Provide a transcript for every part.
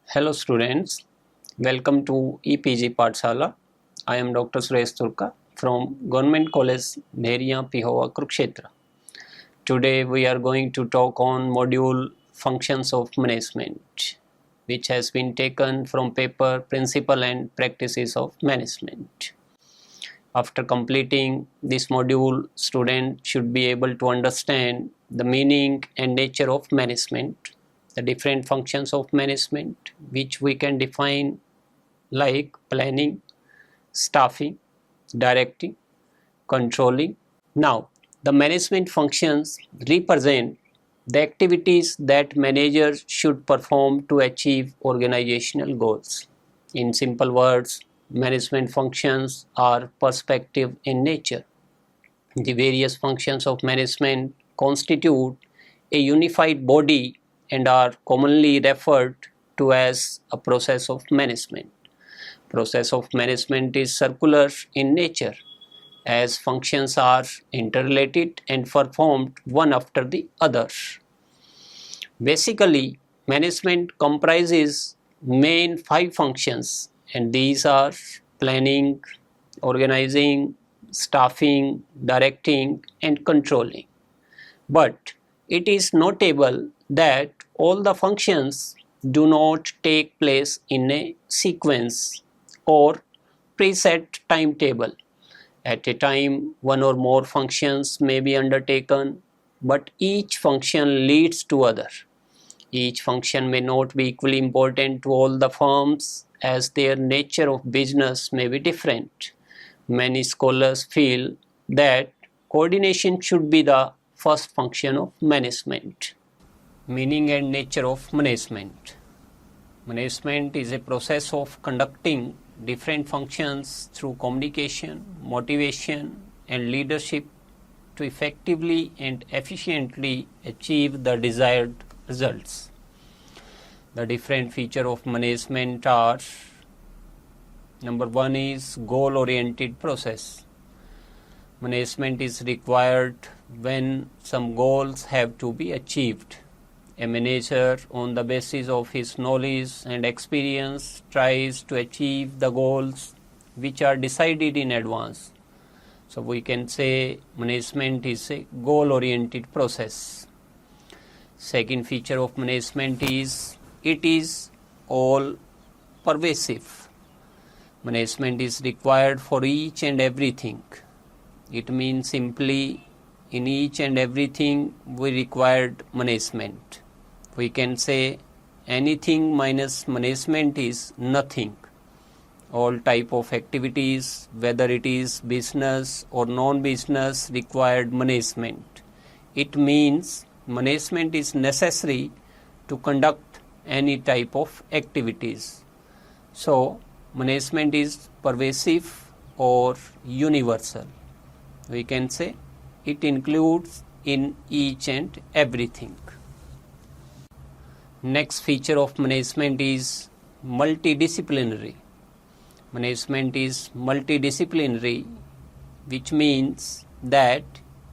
Hello students, welcome to EPG Pathshala. I am Dr. Suresh Turka from Government College, Mehriya, Pihova, Kurukshetra. Today we are going to talk on module Functions of Management, which has been taken from paper Principle and Practices of Management. After completing this module, student should be able to understand the meaning and nature of management, the different functions of management which we can define like planning, staffing, directing, controlling. Now, the management functions represent the activities that managers should perform to achieve organizational goals. In simple words, management functions are perspective in nature. The various functions of management constitute a unified body and are commonly referred to as a process of management. Process of management is circular in nature as functions are interrelated and performed one after the other. Basically, management comprises main 5 functions, and these are planning, organizing, staffing, directing and controlling. But it is notable that all the functions do not take place in a sequence or preset timetable. At a time, one or more functions may be undertaken, but each function leads to other. Each function may not be equally important to all the firms as their nature of business may be different. Many scholars feel that coordination should be the first function of management. Meaning and nature of management. Management is a process of conducting different functions through communication, motivation and leadership to effectively and efficiently achieve the desired results. The different features of management are: number 1 is goal-oriented process. Management is required when some goals have to be achieved. A manager, on the basis of his knowledge and experience, tries to achieve the goals which are decided in advance. So we can say management is a goal-oriented process. Second feature of management is it is all pervasive. Management is required for each and everything. It means simply in each and everything we required management. We can say anything minus management is nothing. All type of activities, whether it is business or non-business, required management. It means management is necessary to conduct any type of activities. So, management is pervasive or universal. We can say it includes in each and everything. Next feature of management is multidisciplinary. Management is multidisciplinary, which means that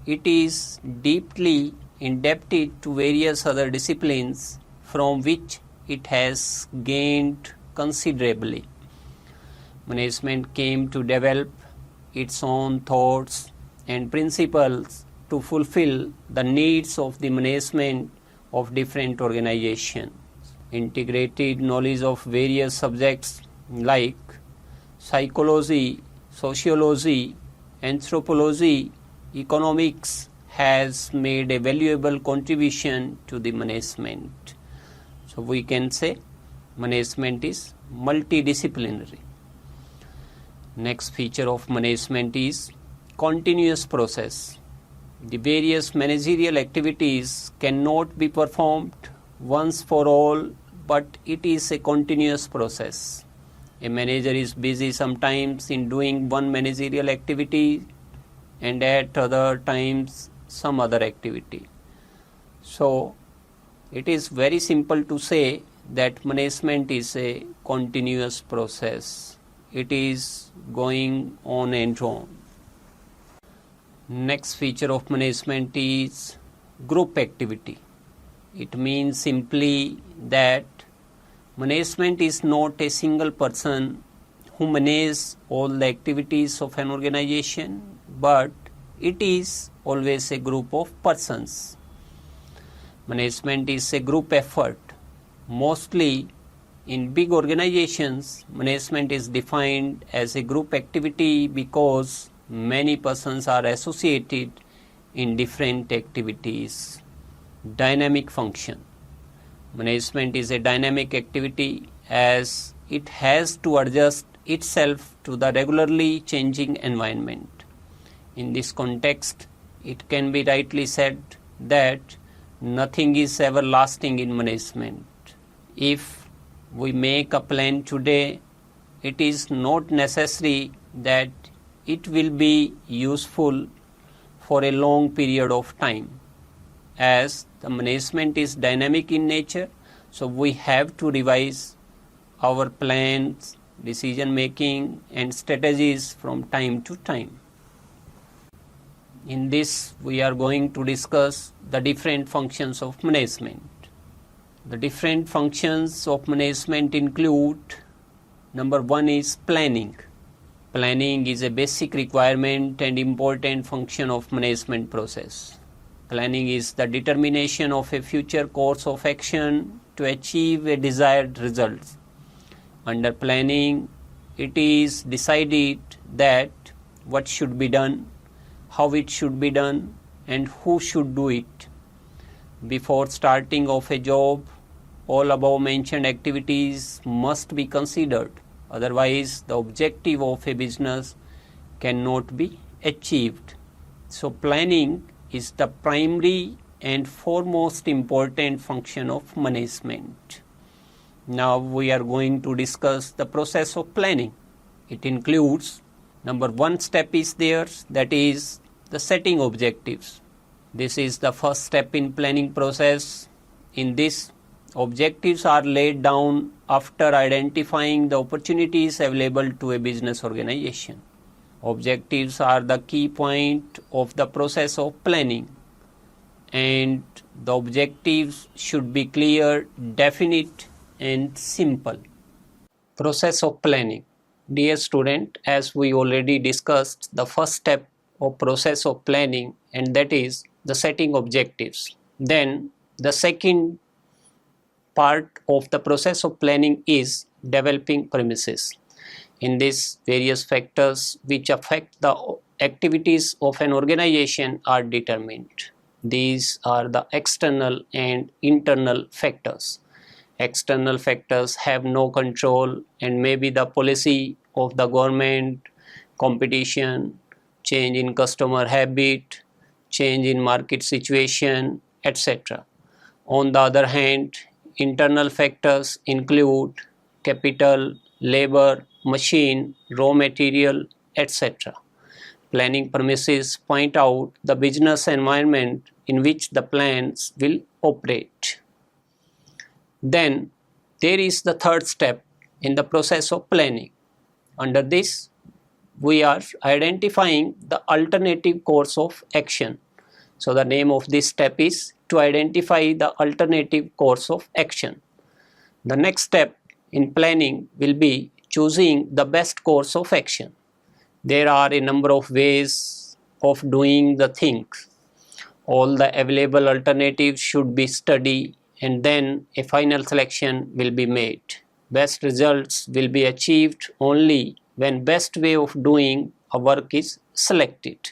it is deeply indebted to various other disciplines from which it has gained considerably. Management came to develop its own thoughts and principles to fulfill the needs of the management of different organizations. Integrated knowledge of various subjects like psychology, sociology, anthropology, economics has made a valuable contribution to the management. So we can say management is multidisciplinary. Next feature of management is continuous process. The various managerial activities cannot be performed once for all, but it is a continuous process. A manager is busy sometimes in doing one managerial activity and at other times some other activity. So, it is very simple to say that management is a continuous process. It is going on and on. Next feature of management is group activity. It means simply that Management is not a single person who manages all the activities of an organization, but it is always a group of persons. Management is a group effort. Mostly in big organizations, management is defined as a group activity because many persons are associated in different activities. Dynamic function. Management is a dynamic activity as it has to adjust itself to the regularly changing environment. In this context, it can be rightly said that nothing is everlasting in management. If we make a plan today, it is not necessary that it will be useful for a long period of time. As the management is dynamic in nature, so we have to revise our plans, decision making and strategies from time to time. In this, we are going to discuss the different functions of management. The different functions of management include, number one is planning. Planning is a basic requirement and important function of management process. Planning is the determination of a future course of action to achieve a desired result. Under planning, it is decided that what should be done, how it should be done, and who should do it. Before starting of a job, all above mentioned activities must be considered. Otherwise, the objective of a business cannot be achieved. So, planning is the primary and foremost important function of management. Now, we are going to discuss the process of planning. It includes, number one step is there, that is the setting objectives. This is the first step in planning process. In this, objectives are laid down after identifying the opportunities available to a business organization. Objectives are the key point of the process of planning, and the objectives should be clear, definite and simple. Process of planning. Dear student, as we already discussed the first step of process of planning, and that is the setting objectives. Then the second part of the process of planning is developing premises. In this, various factors which affect the activities of an organization are determined. These are the external and internal factors. External factors have no control and may be the policy of the government, competition, change in customer habit, change in market situation, etc. On the other hand, internal factors include capital, labor, machine, raw material, etc. Planning premises point out the business environment in which the plans will operate. Then there is the third step in the process of planning. Under this, we are identifying the alternative course of action. So the name of this step is to identify the alternative course of action. The next step in planning will be choosing the best course of action. There are a number of ways of doing the things. All the available alternatives should be studied and then a final selection will be made. Best results will be achieved only when best way of doing a work is selected.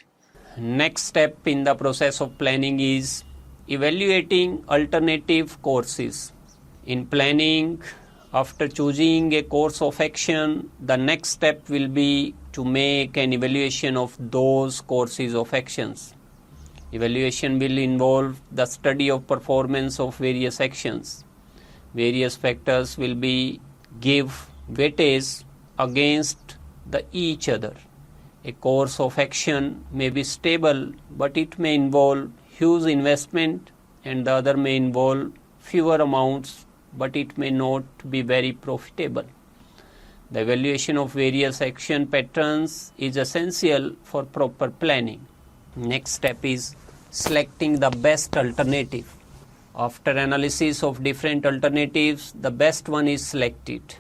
Next step in the process of planning is evaluating alternative courses. In planning, after choosing a course of action, the next step will be to make an evaluation of those courses of actions. Evaluation will involve the study of performance of various actions. Various factors will be give weightage against the each other. A course of action may be stable, but it may involve huge investment, and the other may involve fewer amounts, but it may not be very profitable. The evaluation of various action patterns is essential for proper planning. Next step is selecting the best alternative. After analysis of different alternatives, the best one is selected.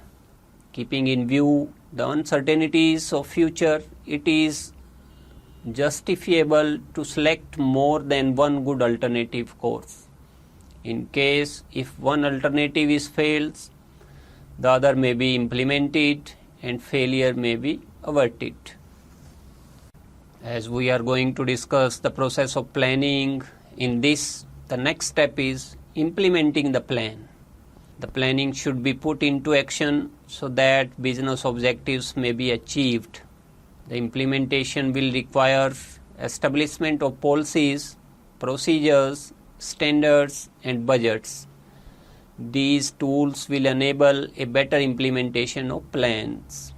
Keeping in view the uncertainties of future, it is justifiable to select more than one good alternative course. In case if one alternative is fails, the other may be implemented and failure may be averted. As we are going to discuss the process of planning, in this the next step is implementing the plan. The planning should be put into action so that business objectives may be achieved. The implementation will require establishment of policies, procedures, standards and budgets. These tools will enable a better implementation of plans.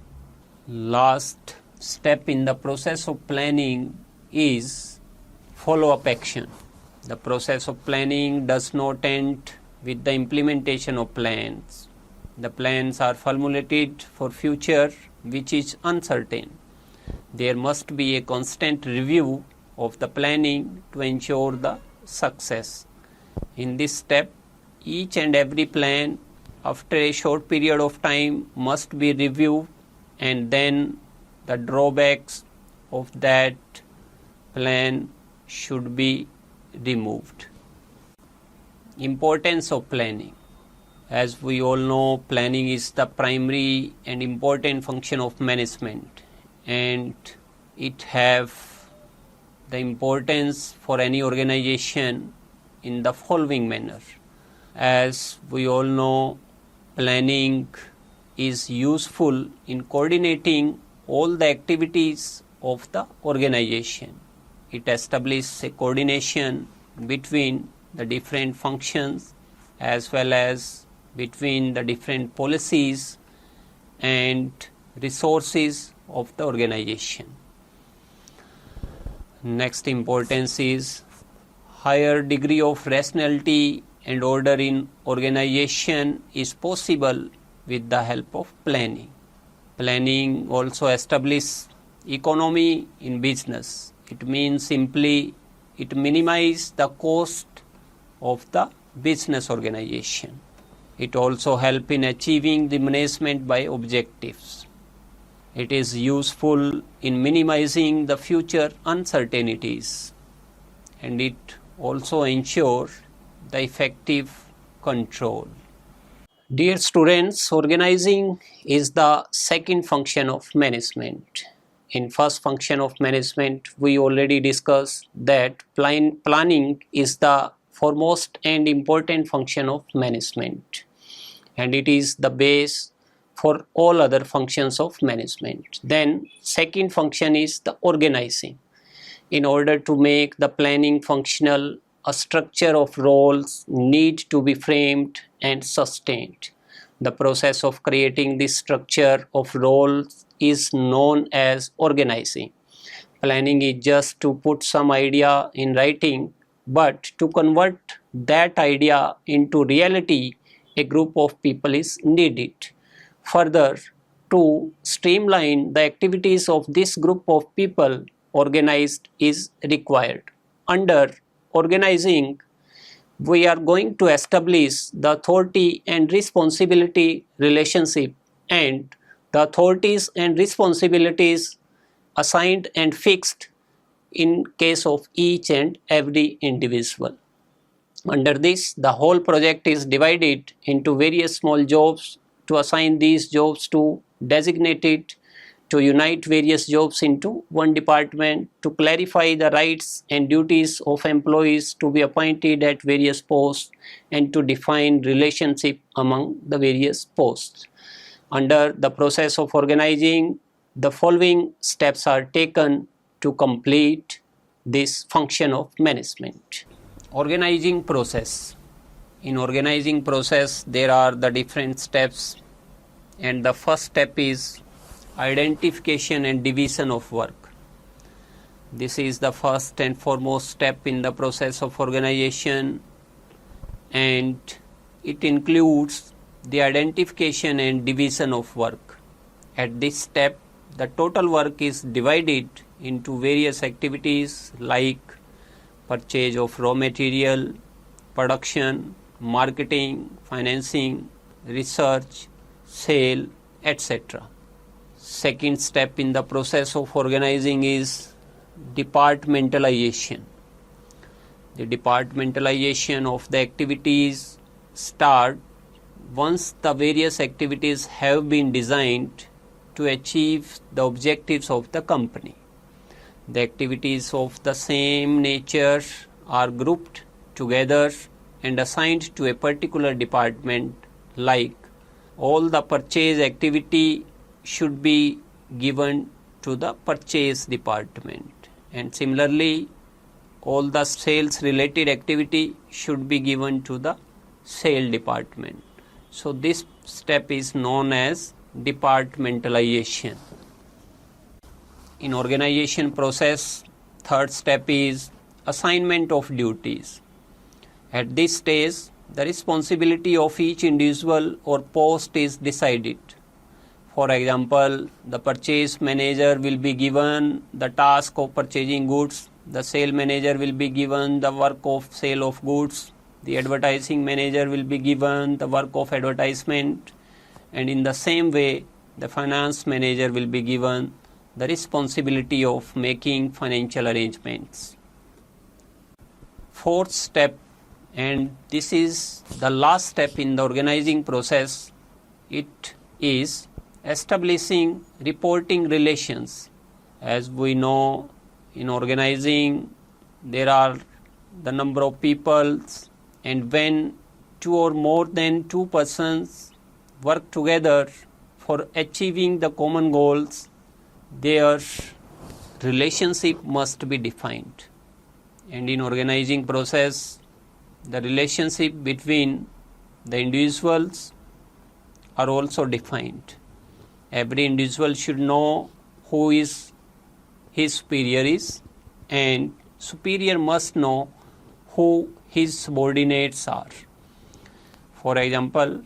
Last step in the process of planning is follow-up action. The process of planning does not end with the implementation of plans. The plans are formulated for future which is uncertain. There must be a constant review of the planning to ensure the success. In this step, each and every plan after a short period of time must be reviewed, and then the drawbacks of that plan should be removed. Importance of planning. As we all know, planning is the primary and important function of management, and it have the importance for any organization in the following manner. As we all know, planning is useful in coordinating all the activities of the organization. It establishes a coordination between the different functions as well as between the different policies and resources of the organization. Next importance is higher degree of rationality and order in organization is possible with the help of planning. Planning also establishes economy in business. It means simply it minimizes the cost of the business organization. It also helps in achieving the management by objectives. It is useful in minimizing the future uncertainties, and it also ensures the effective control. Dear students, organizing is the second function of management. In first function of management, we already discussed that planning is the foremost and important function of management, and it is the base for all other functions of management. Then second function is the organizing. In order to make the planning functional, a structure of roles need to be framed and sustained. The process of creating this structure of roles is known as organizing. Planning is just to put some idea in writing, but to convert that idea into reality, a group of people is needed. Further, to streamline the activities of this group of people, organized is required. Under organizing, we are going to establish the authority and responsibility relationship, and the authorities and responsibilities assigned and fixed in case of each and every individual. Under this, the whole project is divided into various small jobs. To assign these jobs to designated, to unite various jobs into one department, to clarify the rights and duties of employees to be appointed at various posts, and to define relationship among the various posts. Under the process of organizing, the following steps are taken to complete this function of management. Organizing process. In organizing process, there are the different steps, and the first step is identification and division of work. This is the first and foremost step in the process of organization, and it includes the identification and division of work. At this step, the total work is divided into various activities like purchase of raw material, production, marketing, financing, research, sale, etc. Second step in the process of organizing is departmentalization. The departmentalization of the activities start once the various activities have been designed to achieve the objectives of the company. The activities of the same nature are grouped together and assigned to a particular department, like all the purchase activity should be given to the purchase department, and similarly all the sales related activity should be given to the sale department. So this step is known as departmentalization. In organization process, third step is assignment of duties. At this stage, the responsibility of each individual or post is decided. For example, the purchase manager will be given the task of purchasing goods, the sale manager will be given the work of sale of goods, the advertising manager will be given the work of advertisement, and in the same way, the finance manager will be given the responsibility of making financial arrangements. Fourth step, and this is the last step in the organizing process, it is establishing reporting relations. As we know, in organizing there are the number of people, and when two or more than two persons work together for achieving the common goals, their relationship must be defined. And in organizing process, the relationship between the individuals are also defined. Every individual should know who is his superior is, and superior must know who his subordinates are. For example,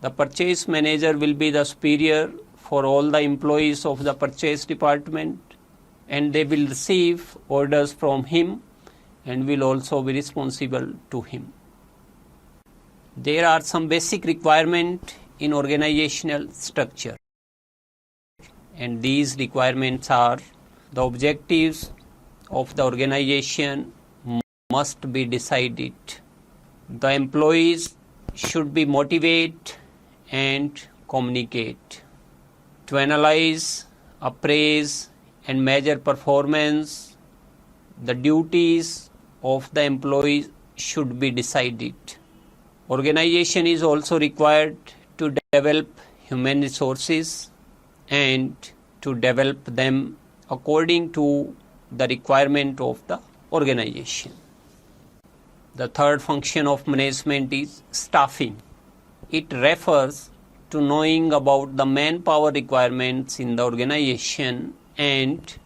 the purchase manager will be the superior for all the employees of the purchase department, and they will receive orders from him and will also be responsible to him. There are some basic requirements in organizational structure, and these requirements are: the objectives of the organization must be decided, the employees should be motivated and communicate. To analyze, appraise and measure performance, the duties of the employees should be decided. Organization is also required to develop human resources and to develop them according to the requirement of the organization. The third function of management is staffing. It refers to knowing about the manpower requirements in the organization and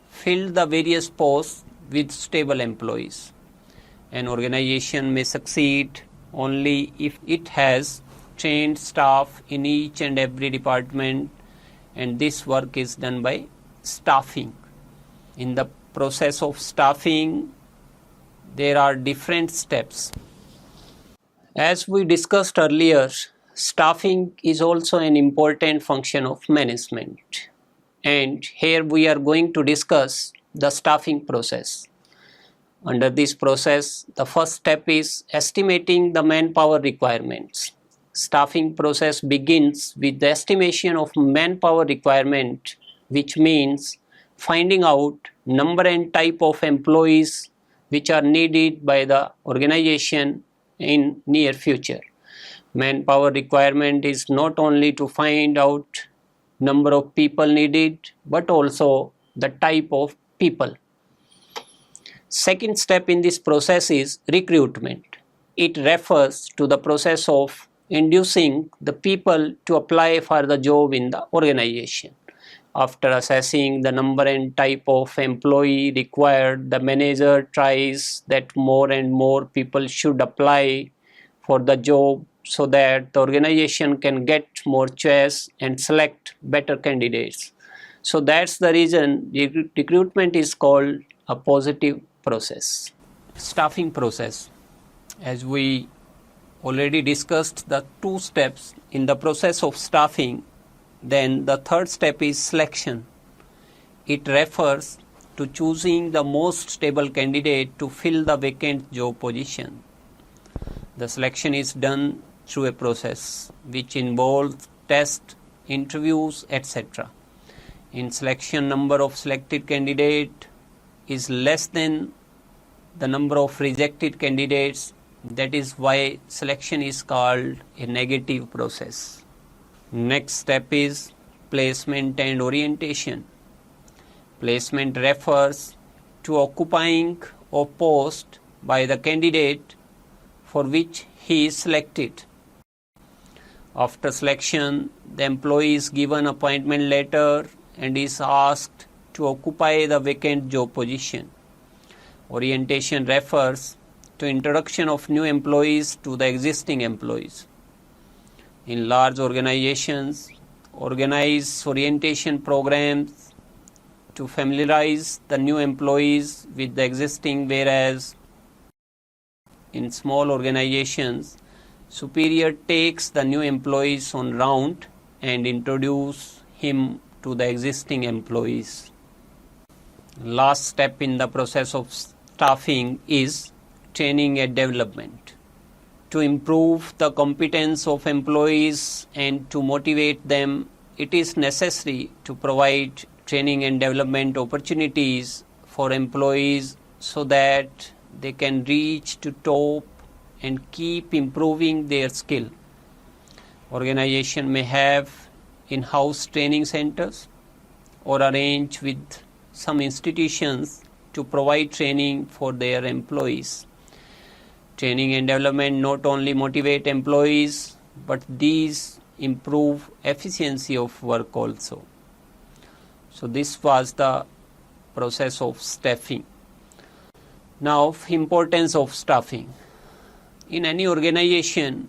fill the various posts with stable employees. An organization may succeed only if it has trained staff in each and every department, and this work is done by staffing. In the process of staffing, there are different steps. As we discussed earlier, staffing is also an important function of management, and here we are going to discuss the staffing process. Under this process, the first step is estimating the manpower requirements. Staffing process begins with the estimation of manpower requirement, which means finding out number and type of employees which are needed by the organization in near future. Manpower requirement is not only to find out number of people needed, but also the type of people. Second step in this process is recruitment. It refers to the process of inducing the people to apply for the job in the organization. After assessing the number and type of employee required, the manager tries that more and more people should apply for the job so that the organization can get more choice and select better candidates. So that's the reason recruitment is called a positive process. Staffing process. As we already discussed the two steps in the process of staffing, then the third step is selection. It refers to choosing the most stable candidate to fill the vacant job position. The selection is done through a process which involves tests, interviews, etc. In selection, number of selected candidate is less than the number of rejected candidates. That is why selection is called a negative process. Next step is placement and orientation. Placement refers to occupying a post by the candidate for which he is selected. After selection, the employee is given appointment letter and is asked to occupy the vacant job position. Orientation refers to introduction of new employees to the existing employees. In large organizations, organize orientation programs to familiarize the new employees with the existing, whereas in small organizations, superior takes the new employees on round and introduce him to the existing employees. Last step in the process of staffing is training and development. To improve the competence of employees and to motivate them, it is necessary to provide training and development opportunities for employees so that they can reach to top and keep improving their skill. Organization may have in-house training centers or arrange with some institutions to provide training for their employees. Training and development not only motivate employees, but these improve efficiency of work also. So this was the process of staffing. Now, importance of staffing. In any organization,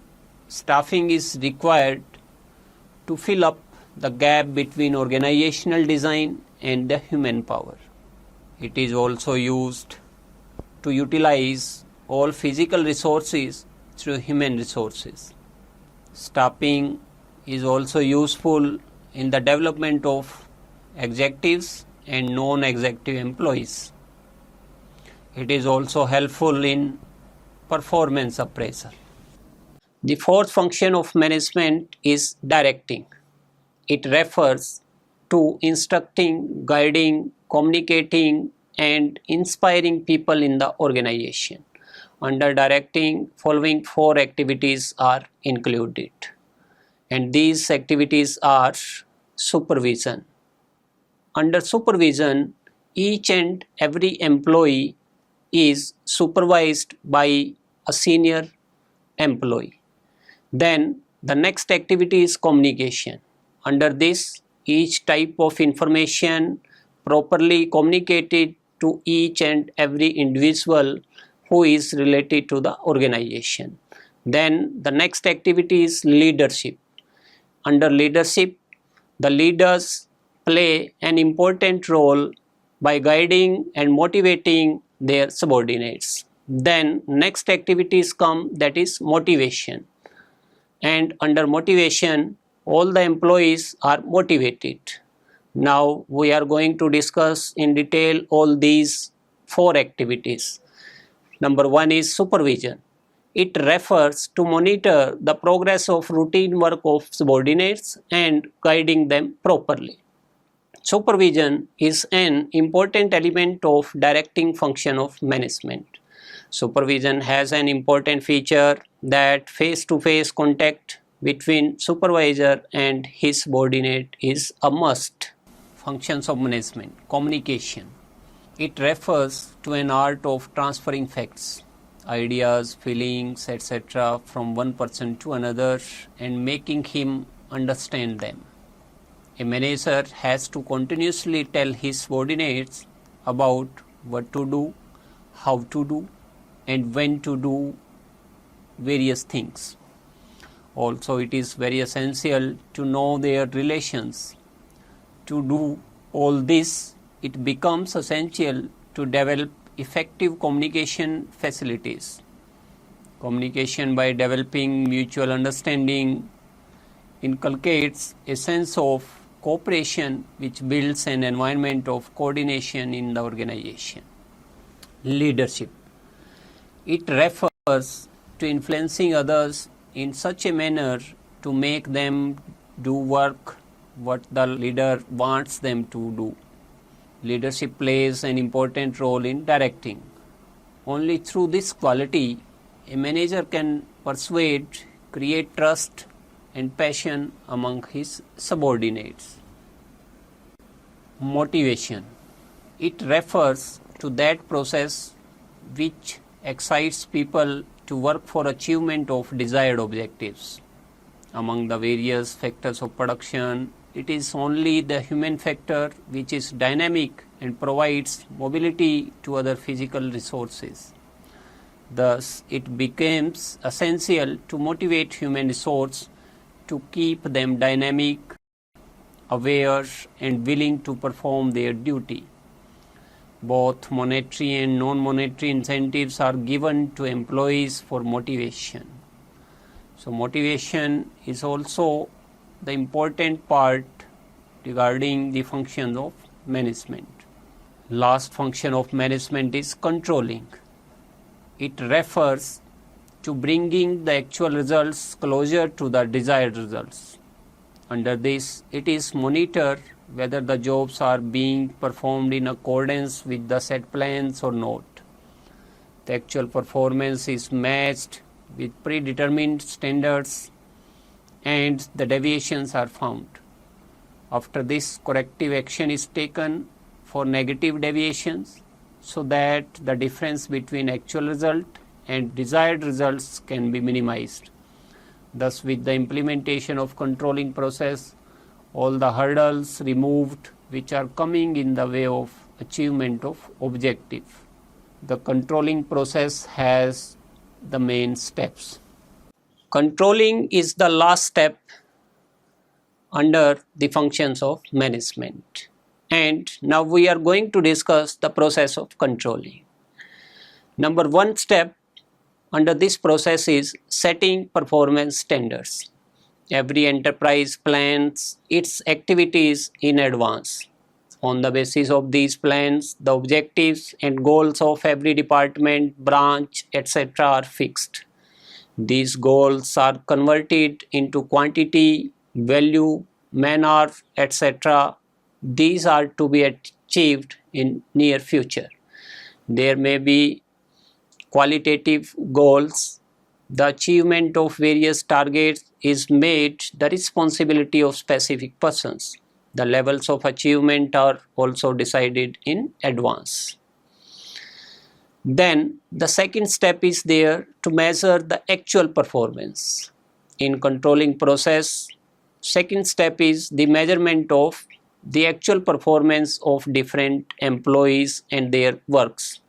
staffing is required to fill up the gap between organizational design and the human power. It is also used to utilize all physical resources through human resources. Staffing is also useful in the development of executives and non-executive employees. It is also helpful in performance appraisal. The fourth function of management is directing. It refers to instructing, guiding, communicating, and inspiring people in the organization. Under directing, following four activities are included, and these activities are supervision. Under supervision, each and every employee is supervised by a senior employee. Then the next activity is communication. Under this, each type of information properly communicated to each and every individual who is related to the organization. Then the next activity is leadership. Under leadership, the leaders play an important role by guiding and motivating their subordinates. Then next activities come, that is motivation. And under motivation, all the employees are motivated. Now we are going to discuss in detail all these four activities. Number one is supervision. It refers to monitor the progress of routine work of subordinates and guiding them properly. Supervision is an important element of directing function of management. Supervision has an important feature that face-to-face contact between supervisor and his subordinate is a must. Functions of management. Communication. It refers to an art of transferring facts, ideas, feelings, etc. from one person to another and making him understand them. A manager has to continuously tell his subordinates about what to do, how to do, and when to do various things. Also, it is very essential to know their relations. To do all this, it becomes essential to develop effective communication facilities. Communication by developing mutual understanding inculcates a sense of cooperation which builds an environment of coordination in the organization. Leadership. It refers to influencing others in such a manner to make them do work what the leader wants them to do. Leadership plays an important role in directing. Only through this quality, a manager can persuade, create trust and passion among his subordinates. Motivation. It refers to that process which excites people to work for achievement of desired objectives. Among the various factors of production, it is only the human factor which is dynamic and provides mobility to other physical resources. Thus, it becomes essential to motivate human resource to keep them dynamic, aware and willing to perform their duty. Both monetary and non-monetary incentives are given to employees for motivation. So motivation is also the important part regarding the functions of management. Last function of management is controlling. It refers to bringing the actual results closer to the desired results. Under this, it is monitor whether the jobs are being performed in accordance with the set plans or not. The actual performance is matched with predetermined standards and the deviations are found. After this, corrective action is taken for negative deviations so that the difference between actual result and desired results can be minimized. Thus, with the implementation of controlling process, all the hurdles removed which are coming in the way of achievement of objective. The controlling process has the main steps. Controlling is the last step under the functions of management. And now we are going to discuss the process of controlling. Number one step under this process is setting performance standards. Every enterprise plans its activities in advance. On the basis of these plans, the objectives and goals of every department, branch, etc. are fixed. These goals are converted into quantity, value, manner, etc. These are to be achieved in near future. There may be qualitative goals. The achievement of various targets is made the responsibility of specific persons. The levels of achievement are also decided in advance. Then the second step is there to measure the actual performance. In controlling process, second step is the measurement of the actual performance of different employees and their works.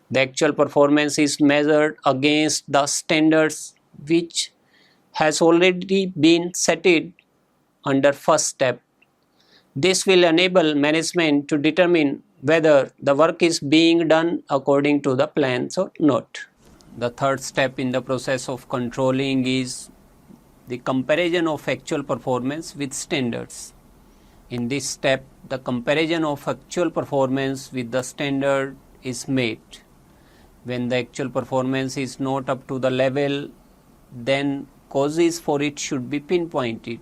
The actual performance is measured against the standards which has already been set under first step. This will enable management to determine whether the work is being done according to the plans or not. The third step in the process of controlling is the comparison of actual performance with standards. In this step, the comparison of actual performance with the standard is made. When the actual performance is not up to the level, then causes for it should be pinpointed.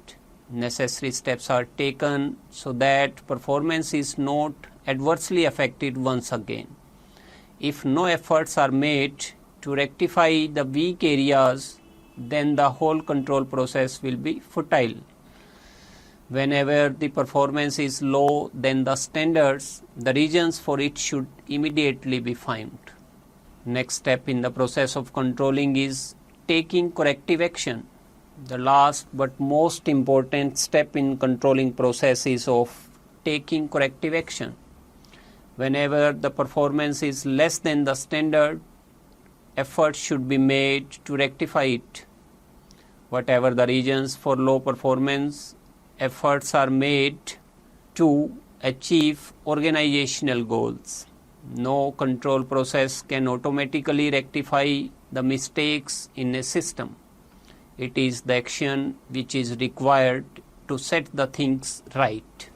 Necessary steps are taken so that performance is not adversely affected once again. If no efforts are made to rectify the weak areas, then the whole control process will be futile. Whenever the performance is low than the standards, the reasons for it should immediately be found. Next step in the process of controlling is taking corrective action. The last but most important step in controlling process is of taking corrective action. Whenever the performance is less than the standard, efforts should be made to rectify it. Whatever the reasons for low performance, efforts are made to achieve organizational goals. No control process can automatically rectify the mistakes in a system. It is the action which is required to set the things right.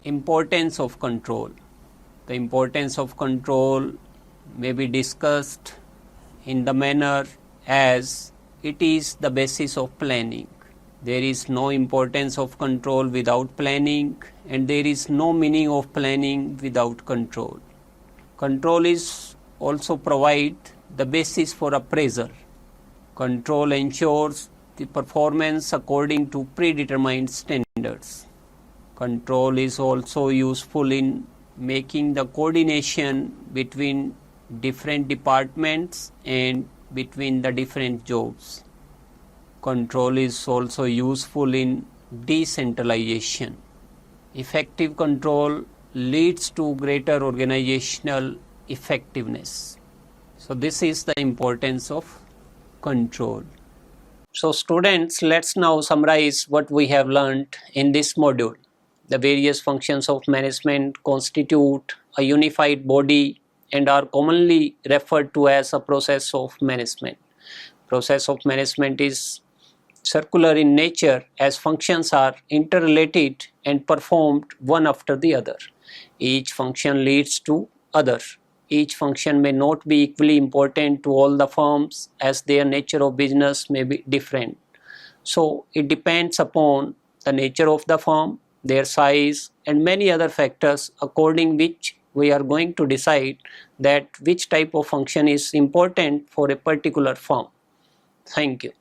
Importance of control. The importance of control may be discussed in the manner as it is the basis of planning. There is no importance of control without planning, and there is no meaning of planning without control. Control is also provide the basis for appraisal. Control ensures the performance according to predetermined standards. Control is also useful in making the coordination between different departments and between the different jobs. Control is also useful in decentralization. Effective control leads to greater organizational effectiveness. So this is the importance of control. So students, let's now summarize what we have learned in this module. The various functions of management constitute a unified body and are commonly referred to as a process of management. Process of management is circular in nature as functions are interrelated and performed one after the other. Each function leads to other. Each function may not be equally important to all the firms as their nature of business may be different. So it depends upon the nature of the firm, their size and many other factors according which we are going to decide that which type of function is important for a particular firm. Thank you.